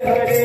Hare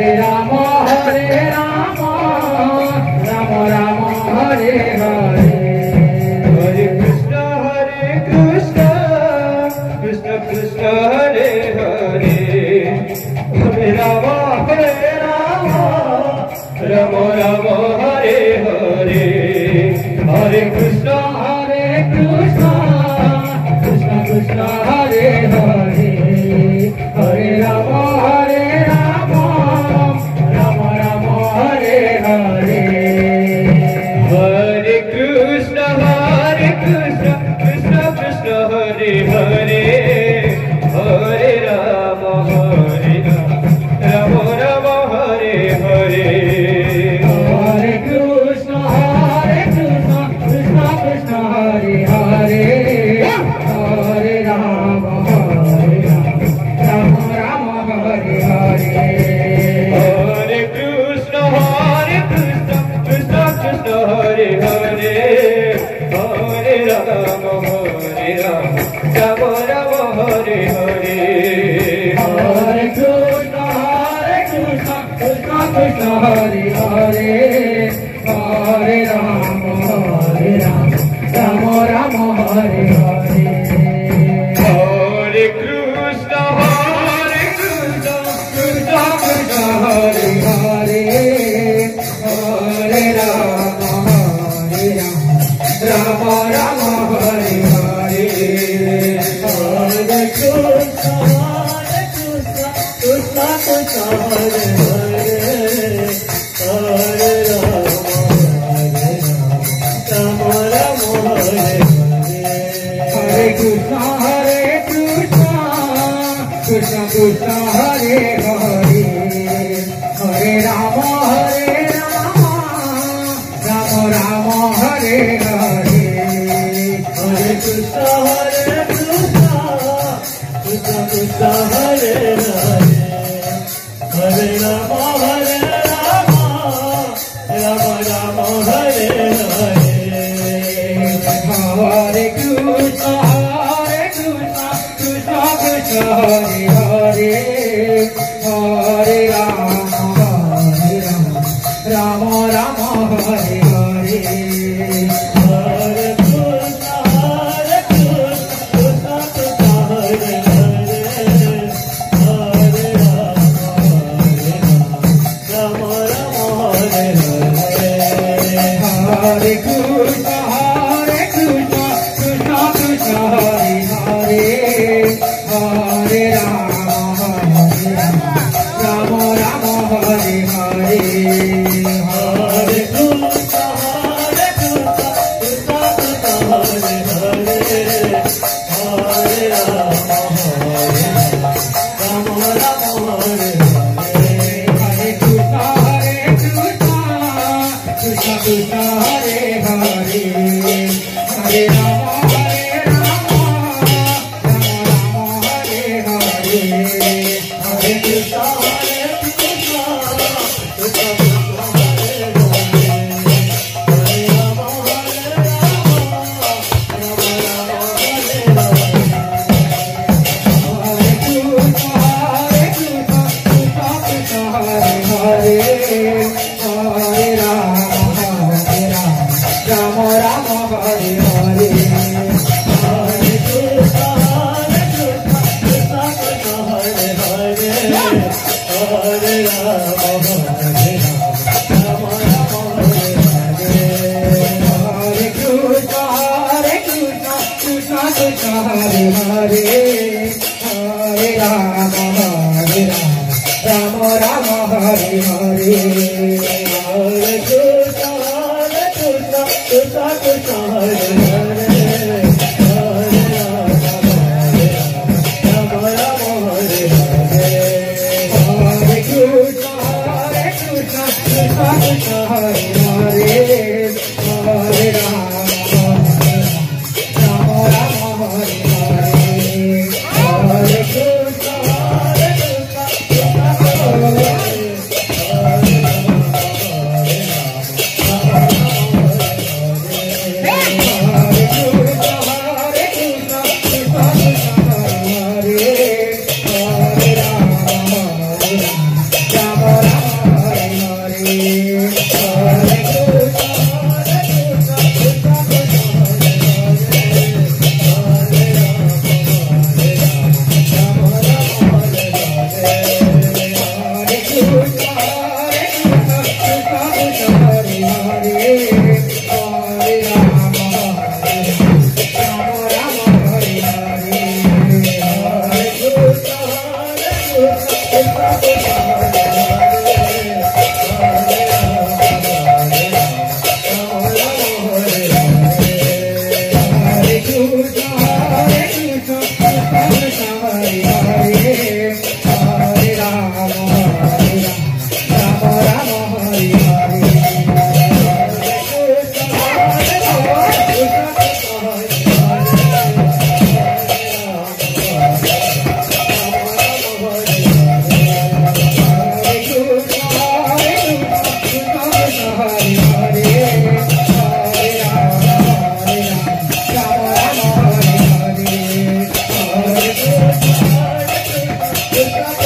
Rama Hare Krishna Krishna Krishna Hare Hare Hare Rama Rama Rama Hare Hare Hare Krishna Krishna Krishna Hare Hare Hare Rama Rama Rama Hare Hare Hare Krishna Krishna Krishna Hare Hare Hare Rama Rama Rama Hare Hare Hare Krishna Krishna Krishna Hare Hare Hare Rama Rama Hare Hare Hare Krishna Krishna Krishna Hare Hare Hare Rama Rama Rama Hare Hare Hare Krishna Krishna Krishna Hare Hare Hare Rama Rama Rama Hare Hare Hare Krishna Krishna Krishna Hare Hare Hare Rama Rama Rama Hare Hare Hare Krishna Krishna Krishna Hare Hare Hare Rama Rama Hare Hare Hare Krishna Krishna Krishna Hare Hare Hare Rama Rama Hare Hare Hare Krishna Krishna Krishna Hare Hare Hare Rama Rama Hare Hare Hare Krishna Krishna Krishna Hare Hare Hare Rama Hare Krishna Hare Krishna